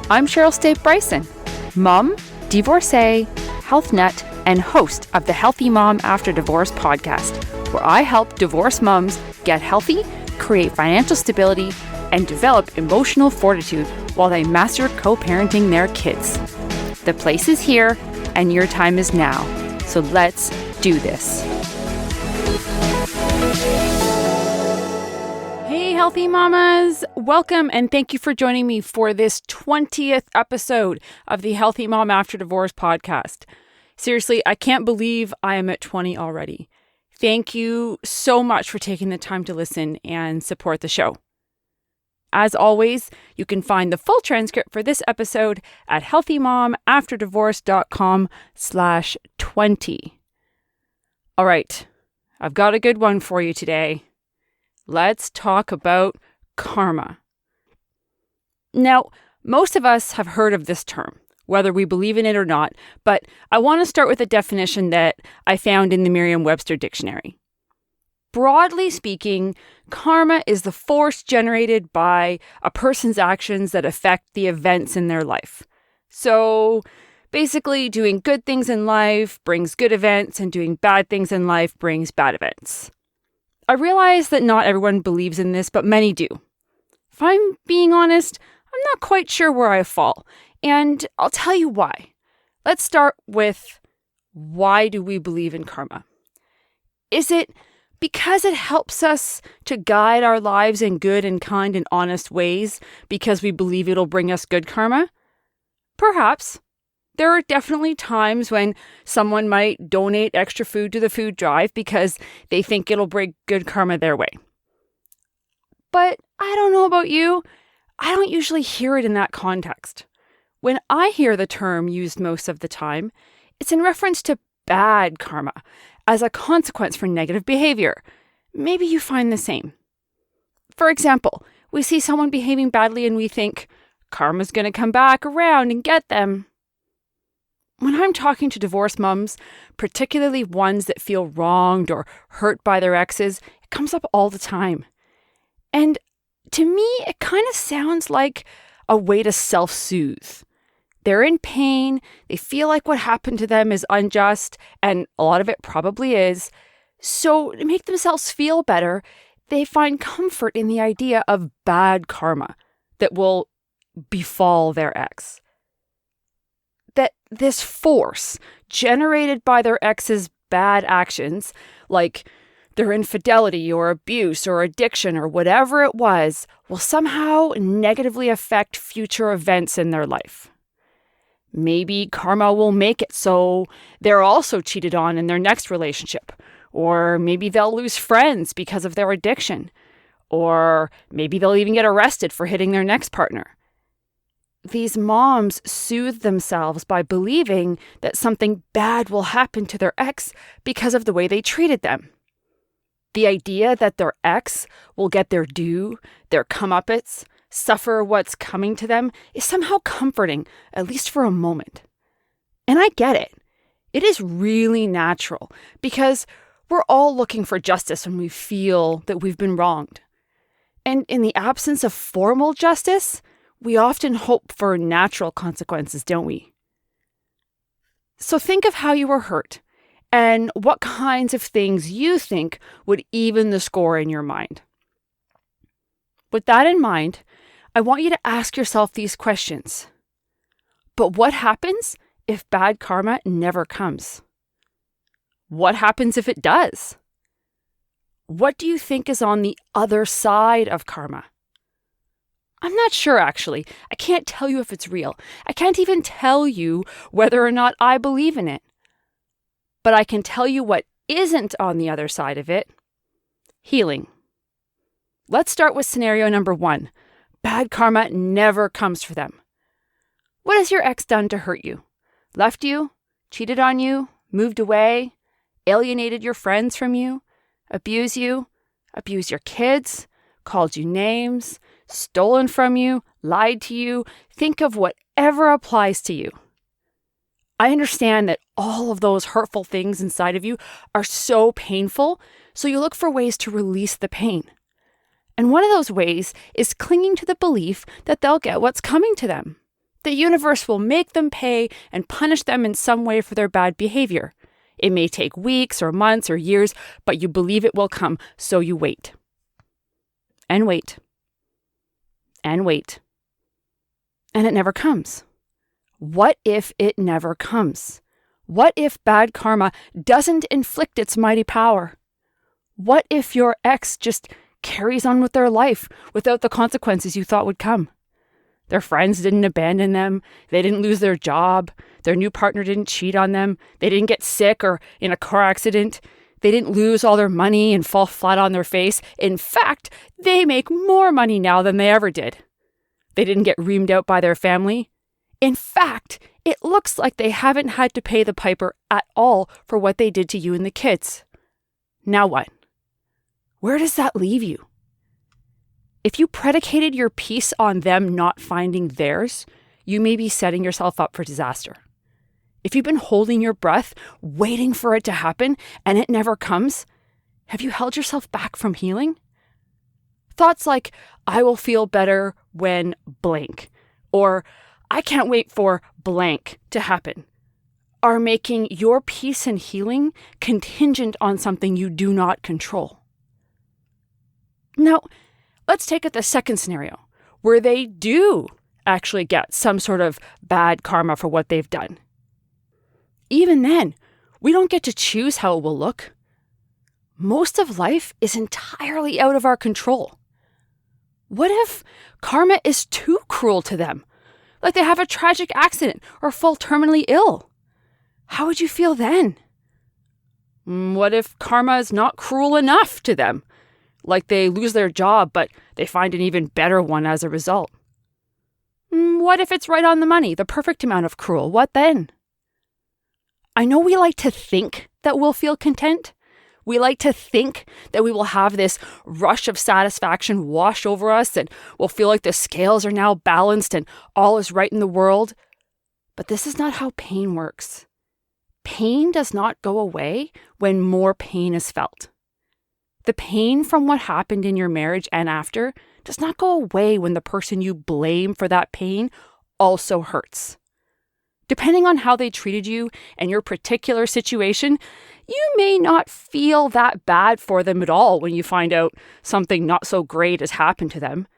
I'm Cheryl Stape Bryson, mom, divorcee, health nut, and host of the Healthy Mom After Divorce podcast, where I help divorced moms get healthy, create financial stability, and develop emotional fortitude while they master co-parenting their kids. The place is here, and your time is now. So let's do this. Hey, healthy mamas. Welcome and thank you for joining me for this 20th episode of the Healthy Mom After Divorce podcast. Seriously, I can't believe I am at 20 already. Thank you so much for taking the time to listen and support the show. As always, you can find the full transcript for this episode at healthymomafterddivorce.com/20. All right, I've got a good one for you today. Let's talk about karma. Now, most of us have heard of this term, whether we believe in it or not, but I want to start with a definition that I found in the Merriam-Webster dictionary. Broadly speaking, karma is the force generated by a person's actions that affect the events in their life. So basically, doing good things in life brings good events, and doing bad things in life brings bad events. I realize that not everyone believes in this, but many do. If I'm being honest, I'm not quite sure where I fall, and I'll tell you why. Let's start with, why do we believe in karma? Is it because it helps us to guide our lives in good and kind and honest ways because we believe it'll bring us good karma? Perhaps. There are definitely times when someone might donate extra food to the food drive because they think it'll bring good karma their way. But I don't know about you. I don't usually hear it in that context. When I hear the term used most of the time, it's in reference to bad karma as a consequence for negative behavior. Maybe you find the same. For example, we see someone behaving badly and we think, karma's going to come back around and get them. When I'm talking to divorced moms, particularly ones that feel wronged or hurt by their exes, it comes up all the time. And to me, it kind of sounds like a way to self-soothe. They're in pain, they feel like what happened to them is unjust, and a lot of it probably is. So to make themselves feel better, they find comfort in the idea of bad karma that will befall their ex. That this force generated by their ex's bad actions, like their infidelity or abuse or addiction or whatever it was, will somehow negatively affect future events in their life. Maybe karma will make it so they're also cheated on in their next relationship, or maybe they'll lose friends because of their addiction, or maybe they'll even get arrested for hitting their next partner. These moms soothe themselves by believing that something bad will happen to their ex because of the way they treated them. The idea that their ex will get their due, their comeuppance, suffer what's coming to them is somehow comforting, at least for a moment. And I get it. It is really natural because we're all looking for justice when we feel that we've been wronged. And in the absence of formal justice, we often hope for natural consequences, don't we? So think of how you were hurt and what kinds of things you think would even the score in your mind. With that in mind, I want you to ask yourself these questions. But what happens if bad karma never comes? What happens if it does? What do you think is on the other side of karma? I'm not sure, actually. I can't tell you if it's real. I can't even tell you whether or not I believe in it. But I can tell you what isn't on the other side of it. Healing. Let's start with scenario number 1. Bad karma never comes for them. What has your ex done to hurt you? Left you? Cheated on you? Moved away? Alienated your friends from you? Abused you? Abused your kids? Called you names? Stolen from you, lied to you? Think of whatever applies to you. I understand that all of those hurtful things inside of you are so painful, so you look for ways to release the pain. And one of those ways is clinging to the belief that they'll get what's coming to them. The universe will make them pay and punish them in some way for their bad behavior. It may take weeks or months or years, but you believe it will come, so you wait. And wait. And wait. And it never comes. What if it never comes? What if bad karma doesn't inflict its mighty power? What if your ex just carries on with their life without the consequences you thought would come? Their friends didn't abandon them. They didn't lose their job. Their new partner didn't cheat on them. They didn't get sick or in a car accident. They didn't lose all their money and fall flat on their face. In fact, they make more money now than they ever did. They didn't get reamed out by their family. In fact, it looks like they haven't had to pay the piper at all for what they did to you and the kids. Now what? Where does that leave you? If you predicated your peace on them not finding theirs, you may be setting yourself up for disaster. If you've been holding your breath, waiting for it to happen, and it never comes, have you held yourself back from healing? Thoughts like, I will feel better when blank, or I can't wait for blank to happen, are making your peace and healing contingent on something you do not control. Now, let's take it the second scenario, where they do actually get some sort of bad karma for what they've done. Even then, we don't get to choose how it will look. Most of life is entirely out of our control. What if karma is too cruel to them? Like they have a tragic accident or fall terminally ill? How would you feel then? What if karma is not cruel enough to them? Like they lose their job, but they find an even better one as a result. What if it's right on the money, the perfect amount of cruel? What then? I know we like to think that we'll feel content. We like to think that we will have this rush of satisfaction wash over us and we'll feel like the scales are now balanced and all is right in the world. But this is not how pain works. Pain does not go away when more pain is felt. The pain from what happened in your marriage and after does not go away when the person you blame for that pain also hurts. Depending on how they treated you and your particular situation, you may not feel that bad for them at all when you find out something not so great has happened to them.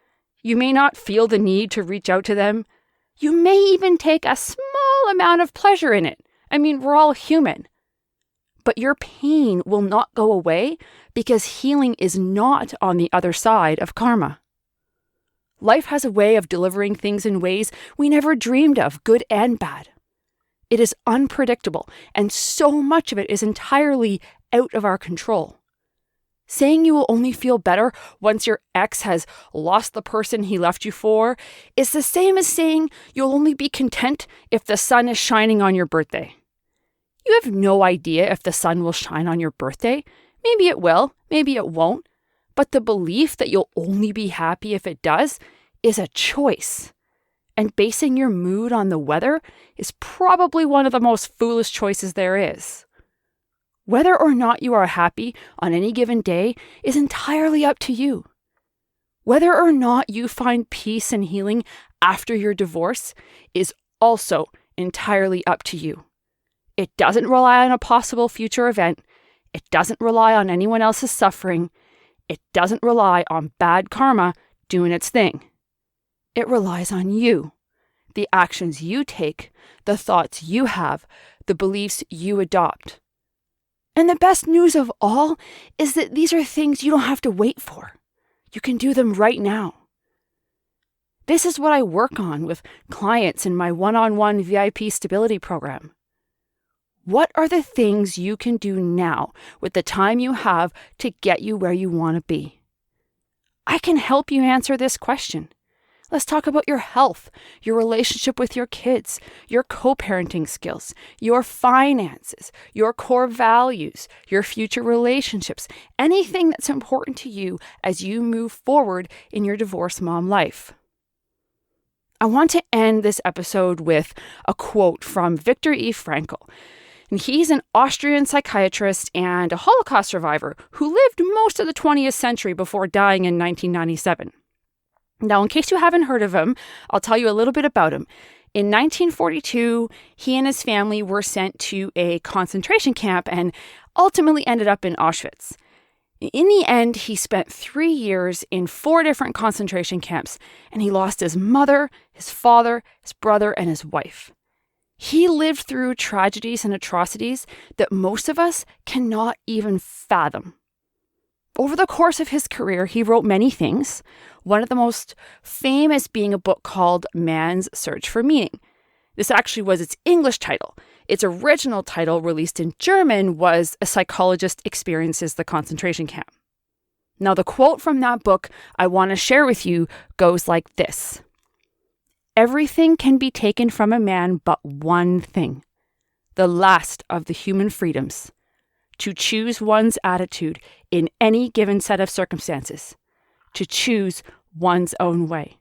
You may not feel the need to reach out to them. You may even take a small amount of pleasure in it. I mean, we're all human. But your pain will not go away because healing is not on the other side of karma. Life has a way of delivering things in ways we never dreamed of, good and bad. It is unpredictable, and so much of it is entirely out of our control. Saying you will only feel better once your ex has lost the person he left you for is the same as saying you'll only be content if the sun is shining on your birthday. You have no idea if the sun will shine on your birthday. Maybe it will, maybe it won't. But the belief that you'll only be happy if it does is a choice. And basing your mood on the weather is probably one of the most foolish choices there is. Whether or not you are happy on any given day is entirely up to you. Whether or not you find peace and healing after your divorce is also entirely up to you. It doesn't rely on a possible future event. It doesn't rely on anyone else's suffering. It doesn't rely on bad karma doing its thing. It relies on you, the actions you take, the thoughts you have, the beliefs you adopt. And the best news of all is that these are things you don't have to wait for. You can do them right now. This is what I work on with clients in my one-on-one VIP stability program. What are the things you can do now with the time you have to get you where you want to be? I can help you answer this question. Let's talk about your health, your relationship with your kids, your co-parenting skills, your finances, your core values, your future relationships, anything that's important to you as you move forward in your divorced mom life. I want to end this episode with a quote from Viktor E. Frankl. And he's an Austrian psychiatrist and a Holocaust survivor who lived most of the 20th century before dying in 1997. Now, in case you haven't heard of him, I'll tell you a little bit about him. In 1942, he and his family were sent to a concentration camp and ultimately ended up in Auschwitz. In the end, he spent 3 years in 4 different concentration camps, and he lost his mother, his father, his brother, and his wife. He lived through tragedies and atrocities that most of us cannot even fathom. Over the course of his career, he wrote many things, one of the most famous being a book called Man's Search for Meaning. This actually was its English title. Its original title, released in German, was A Psychologist Experiences the Concentration Camp. Now, the quote from that book I want to share with you goes like this: "Everything can be taken from a man but one thing, the last of the human freedoms, to choose one's attitude in any given set of circumstances, to choose one's own way."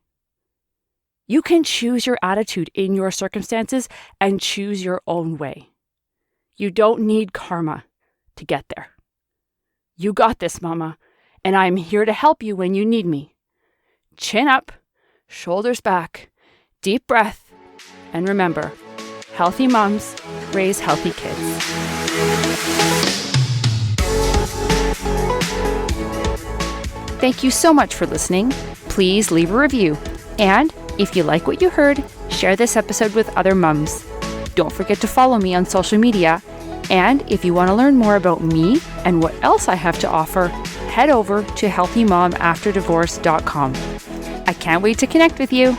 You can choose your attitude in your circumstances and choose your own way. You don't need karma to get there. You got this, Mama, and I'm here to help you when you need me. Chin up, shoulders back, deep breath, and remember, healthy moms raise healthy kids. Thank you so much for listening. Please leave a review. And if you like what you heard, share this episode with other mums. Don't forget to follow me on social media. And if you want to learn more about me and what else I have to offer, head over to healthymomafterddivorce.com. I can't wait to connect with you.